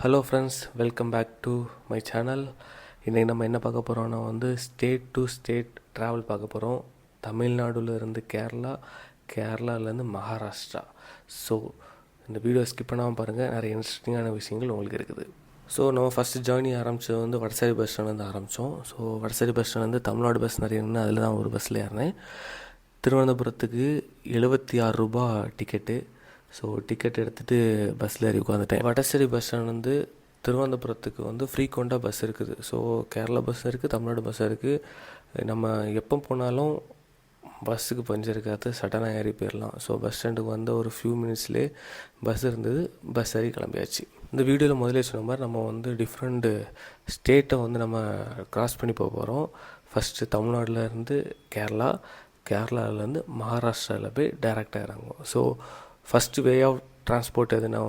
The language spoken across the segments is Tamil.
Hello friends, welcome back to my channel. இன்றைக்கி நம்ம என்ன பார்க்க போகிறோன்னா ஸ்டேட் டு ஸ்டேட் ட்ராவல் பார்க்க போகிறோம். தமிழ்நாடுலேருந்து கேரளா, கேரளாவிலேருந்து மகாராஷ்டிரா. ஸோ இந்த வீடியோ ஸ்கிப் பண்ணாமல் பாருங்கள், நிறைய இன்ட்ரெஸ்டிங்கான விஷயங்கள் உங்களுக்கு இருக்குது. ஸோ நம்ம ஃபஸ்ட்டு ஜேர்னி ஆரம்பித்தது வடசேரி பஸ் ஸ்டாண்ட்லேருந்து ஆரம்பித்தோம். ஸோ வடசேரி பஸ் ஸ்டாண்ட்லேருந்து தமிழ்நாடு பஸ் நிறைய நின்று அதில் தான் ஒரு பஸ்ஸில் ஏறினேன். திருவனந்தபுரத்துக்கு 76 ரூபா டிக்கெட்டு. ஸோ டிக்கெட் எடுத்துகிட்டு பஸ்ஸில் ஏறி உட்காந்துட்டேன். வடசேரி பஸ் ஸ்டாண்ட் திருவனந்தபுரத்துக்கு ஃப்ரீக்வெண்ட்டாக பஸ் இருக்குது. ஸோ கேரளா பஸ் இருக்குது, தமிழ்நாடு பஸ் இருக்குது. நம்ம எப்போ போனாலும் பஸ்ஸுக்கு பஞ்சம் இருக்காது, சடனாக ஏறி போயிடலாம். ஸோ பஸ் ஸ்டாண்டுக்கு ஒரு ஃபியூ மினிட்ஸ்லேயே பஸ் இருந்தது, பஸ் ஏறி கிளம்பியாச்சு. இந்த வீடியோவில் முதலே சொன்ன மாதிரி நம்ம டிஃப்ரெண்ட் ஸ்டேட்டை நம்ம க்ராஸ் பண்ணி போக போகிறோம். ஃபஸ்ட்டு தமிழ்நாட்டிலேருந்து கேரளா, கேரளாவிலேருந்து மகாராஷ்டிராவில் போய் டைரெக்டாக இறங்குவோம். So first way of transport எதுனா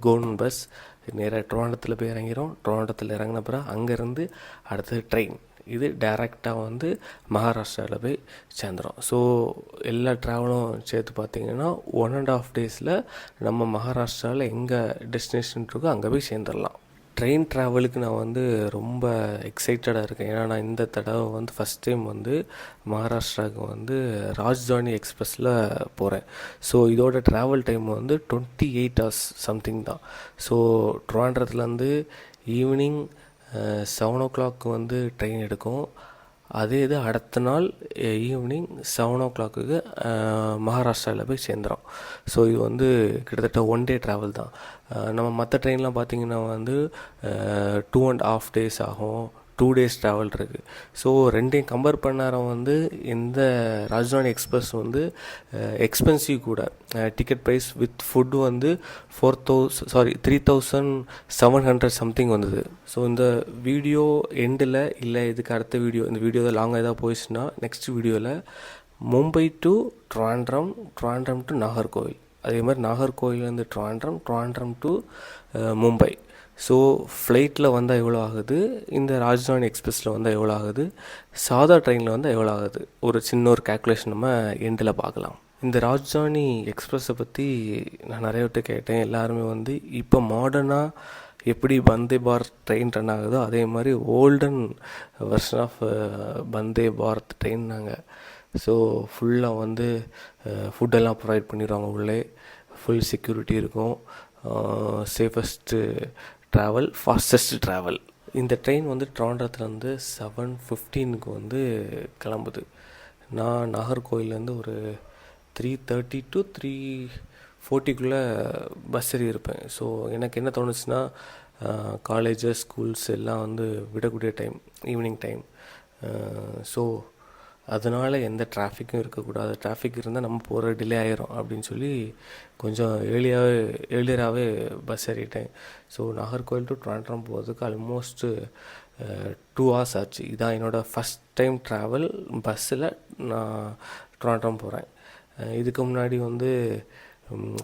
கவர்மெண்ட் பஸ் நேராக ட்ரோண்டத்தில் போய் இறங்கிறோம். ட்ரோண்டத்தில் இறங்கின பிறகு அங்கேருந்து அடுத்தது ட்ரெயின். இது டைரெக்டாக மகாராஷ்டிராவில் போய் சேர்ந்துடும். ஸோ எல்லா ட்ராவலும் சேர்த்து பார்த்திங்கன்னா 1.5 டேஸில் நம்ம மகாராஷ்டிராவில் எங்கே டெஸ்டினேஷன் இருக்கோ அங்கே போய் சேர்ந்துடலாம். ட்ரெயின் ட்ராவலுக்கு நான் ரொம்ப எக்ஸைட்டடாக இருக்கேன். ஏன்னா நான் இந்த தடவை ஃபஸ்ட் டைம் மகாராஷ்டிராவுக்கு ராஜ்தானி எக்ஸ்பிரஸில் போகிறேன். ஸோ இதோட ட்ராவல் டைம் 28 hours சம்திங் தான். ஸோ ட்ரிவாண்ட்ரத்துலேருந்து ஈவினிங் 7 o'clock ட்ரெயின் எடுக்கும். அதே இது அடுத்த நாள் ஈவினிங் 7 o'clock மகாராஷ்டிராவில் போய் சேர்ந்துடும். ஸோ இது கிட்டத்தட்ட 1 day ட்ராவல் தான். நம்ம மற்ற ட்ரெயின்லாம் பார்த்திங்கன்னா 2.5 days ஆகும், 2 days ட்ராவல் இருக்குது. ஸோ ரெண்டையும் கம்பேர் பண்ணாரம் இந்த ராஜ்தானி எக்ஸ்பிரஸ் எக்ஸ்பென்சிவ் கூட. Ticket price with food 3,700 something வந்தது. ஸோ இந்த வீடியோ எண்டில் இல்லை இதுக்கு அடுத்த வீடியோ, இந்த வீடியோ தான் லாங்காக ஏதாவது போயிடுச்சுன்னா நெக்ஸ்ட் வீடியோவில் மும்பை டு ட்ரிவாண்ட்ரம், ட்ரிவாண்ட்ரம் டு நாகர்கோவில், அதே மாதிரி நாகர்கோவிலேருந்து ட்ரிவாண்ட்ரம், ட்ரிவாண்ட்ரம் டு மும்பை. ஸோ ஃப்ளைட்டில் எவ்வளோ ஆகுது, இந்த ராஜ்தானி எக்ஸ்பிரஸில் எவ்வளோ ஆகுது, சாதா ட்ரெயினில் எவ்வளோ ஆகுது, ஒரு சின்ன கேல்குலேஷன் நம்ம எண்டில் பார்க்கலாம். இந்த ராஜ்தானி எக்ஸ்பிரஸை பற்றி நான் நிறைய விட்டு கேட்டேன். எல்லாருமே இப்போ மாடர்னாக எப்படி வந்தே பாரத் ட்ரெயின் ரன் ஆகுதோ அதே மாதிரி olden version of Vande Bharat train நாங்கள். ஸோ ஃபுல்லாக ஃபுட்டெல்லாம் ப்ரொவைட் பண்ணிடுவாங்க உள்ளே, ஃபுல் செக்யூரிட்டி இருக்கும், சேஃபஸ்ட்டு ட்ராவல், ஃபாஸ்டஸ்ட் ட்ராவல். இந்த ட்ரெயின் ட்ரிவாண்ட்ரத்துலேருந்து 7:15 கிளம்புது. நான் நாகர்கோவிலேருந்து ஒரு 3:30 to 3:40 பஸ் ஏறி இருப்பேன். ஸோ எனக்கு என்ன தோணுச்சுன்னா, காலேஜஸ் ஸ்கூல்ஸ் எல்லாம் விடக்கூடிய டைம், ஈவினிங் டைம். ஸோ அதனால் எந்த டிராஃபிக்கும் இருக்கக்கூடாது. டிராஃபிக் இருந்தால் நம்ம போகிற டிலே ஆகிரும் அப்படின்னு சொல்லி கொஞ்சம் ஏர்லியராகவே பஸ் ஏறிட்டேன். ஸோ நாகர்கோவில் டு ட்ரிவாண்ட்ரம் போகிறதுக்கு ஆல்மோஸ்ட் 2 hours ஆச்சு. இதான் என்னோடய ஃபஸ்ட் டைம் ட்ராவல் பஸ்ஸில் நான் ட்ரிவாண்ட்ரம் போகிறேன். இதுக்கு முன்னாடி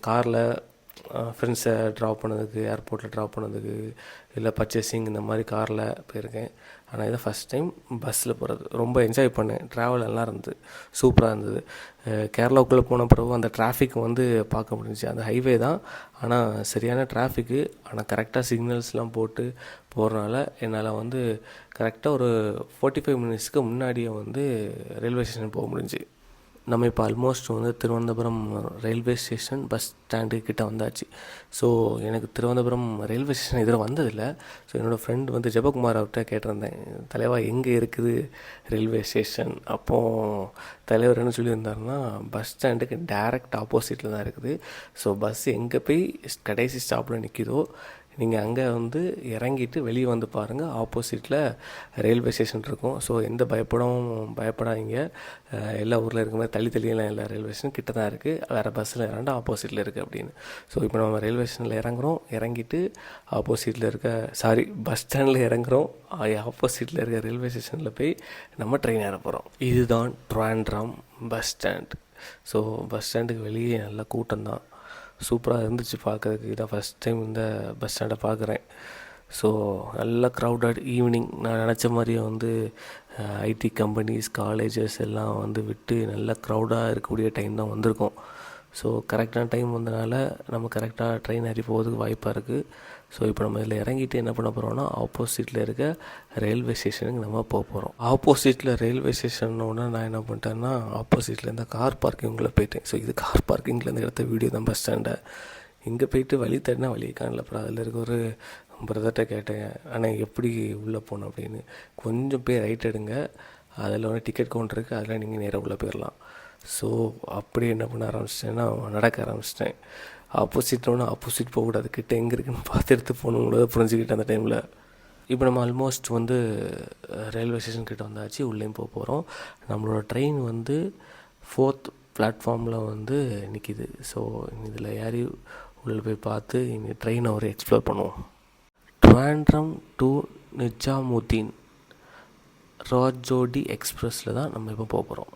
காரில் ஃப்ரெண்ட்ஸை ட்ராப் பண்ணதுக்கு, ஏர்போர்ட்டில் ட்ராப் பண்ணதுக்கு, இல்லை பர்ச்சேசிங் இந்த மாதிரி காரில் போயிருக்கேன். ஆனால் இதை ஃபஸ்ட் டைம் பஸ்ஸில் போகிறது. ரொம்ப என்ஜாய் பண்ணேன். ட்ராவல் எல்லாம் இருந்தது, சூப்பராக இருந்தது. கேரளாவுக்குள்ளே போன பிறகு அந்த டிராஃபிக் பார்க்க முடிஞ்சிச்சு. அந்த ஹைவே தான், ஆனால் சரியான டிராஃபிக்கு. ஆனால் கரெக்டாக சிக்னல்ஸ்லாம் போட்டு போகிறனால என்னால் கரெக்டாக ஒரு 45 minutesக்கு முன்னாடியே ரயில்வே ஸ்டேஷன் போக முடிஞ்சு. நம்ம இப்போ almost Thiruvananthapuram railway station bus ஸ்டாண்டுக்கிட்ட வந்தாச்சு. ஸோ எனக்கு திருவனந்தபுரம் ரயில்வே ஸ்டேஷன் இதில் வந்ததில்லை. ஸோ என்னோடய ஃப்ரெண்ட் ஜெபகுமார் அவர்கிட்ட கேட்டிருந்தேன், தலைவா எங்கே இருக்குது ரயில்வே ஸ்டேஷன்? அப்போது தலைவர் என்ன சொல்லியிருந்தாருன்னா, பஸ் ஸ்டாண்டுக்கு டைரக்ட் ஆப்போசிட்டில் தான் இருக்குது. ஸோ பஸ் எங்கே போய் கடைசி ஸ்டாப்பில் நிற்கிதோ நீங்கள் அங்கே இறங்கிட்டு வெளியே பாருங்கள், ஆப்போசிட்டில் ரயில்வே ஸ்டேஷன் இருக்கும். ஸோ எந்த பயப்படாதீங்க. எல்லா ஊரில் இருக்க மாதிரி தள்ளியெல்லாம் எல்லா ரயில்வே ஸ்டேஷன் கிட்ட தான் இருக்குது. வேறு பஸ்ஸில் இறண்டா ஆப்போசிட்டில் இருக்குது அப்படின்னு. ஸோ இப்போ நம்ம ரயில்வே ஸ்டேஷனில் இறங்கிட்டு ஆப்போசிட்டில் பஸ் ஸ்டாண்டில் இறங்குறோம். ஆப்போசிட்டில் இருக்க ரயில்வே ஸ்டேஷனில் போய் நம்ம ட்ரெயின் ஏற போகிறோம். இதுதான் Trivandrum bus stand. So bus ஸ்டாண்டுக்கு வெளியே நல்ல கூட்டம் தான், சூப்பராக இருந்துச்சு பார்க்குறதுக்கு. இதான் ஃபஸ்ட் டைம் இந்த பஸ் ஸ்டாண்டை பார்க்குறேன். ஸோ நல்ல க்ரௌடட் ஈவினிங். நான் நினச்ச மாதிரியே ஐடி கம்பெனிஸ், காலேஜஸ் எல்லாம் விட்டு நல்ல க்ரௌடாக இருக்கக்கூடிய டைம் தான் வந்திருக்கோம். ஸோ கரெக்டான டைம் வந்தனால நம்ம கரெக்டாக ட்ரெயின் ஏறி போகிறதுக்கு வாய்ப்பாக இருக்குது. ஸோ இப்போ நம்ம இதில் இறங்கிட்டு என்ன பண்ண போகிறோம்னா ஆப்போசிட்டில் இருக்க ரயில்வே ஸ்டேஷனுக்கு நம்ம போக போகிறோம். ஆப்போசிட்டில் ரயில்வே ஸ்டேஷன்னோடனே நான் என்ன பண்ணிட்டேன்னா ஆப்போசிட்டில் இருந்த கார் பார்க்கிங்கில் போயிட்டேன். ஸோ இது கார் பார்க்கிங்லேருந்து எடுத்த வீடியோ தான் பஸ் ஸ்டாண்டை. இங்கே போயிட்டு வழி தேடினா வழி காணல. அப்புறம் அதில் இருக்க ஒரு பிரதர்கிட்ட கேட்டேன், ஆனால் எப்படி உள்ளே போகணும் அப்படின்னு. கொஞ்சம் போய் ரைட் எடுங்க, அதில் ஒன்று டிக்கெட் கவுண்டர் இருக்குது, அதில் நீங்கள் நேராக உள்ளே போயிடலாம். ஸோ அப்படி என்ன பண்ண ஆரம்பிச்சிட்டேன்னா நடக்க ஆரம்பிச்சிட்டேன். ஆப்போசிட் போகக்கூடாது, கிட்ட எங்கே இருக்குன்னு பார்த்து எடுத்து போகணுங்கிறத புரிஞ்சுக்கிட்டேன் அந்த டைமில். இப்போ நம்ம ஆல்மோஸ்ட் ரயில்வே ஸ்டேஷன் கிட்ட வந்தாச்சு, உள்ளேயும் போக போகிறோம். நம்மளோட ட்ரெயின் 4th பிளாட்ஃபார்மில் நிற்கிது. ஸோ இதில் ஏறி உள்ளே போய் பார்த்து இனி ட்ரெயினை எக்ஸ்ப்ளோர் பண்ணுவோம். ட்ரிவாண்ட்ரம் டு நிஜாமுதீன் ராஜோடி எக்ஸ்பிரஸில் தான் நம்ம இப்போ போக போகிறோம்.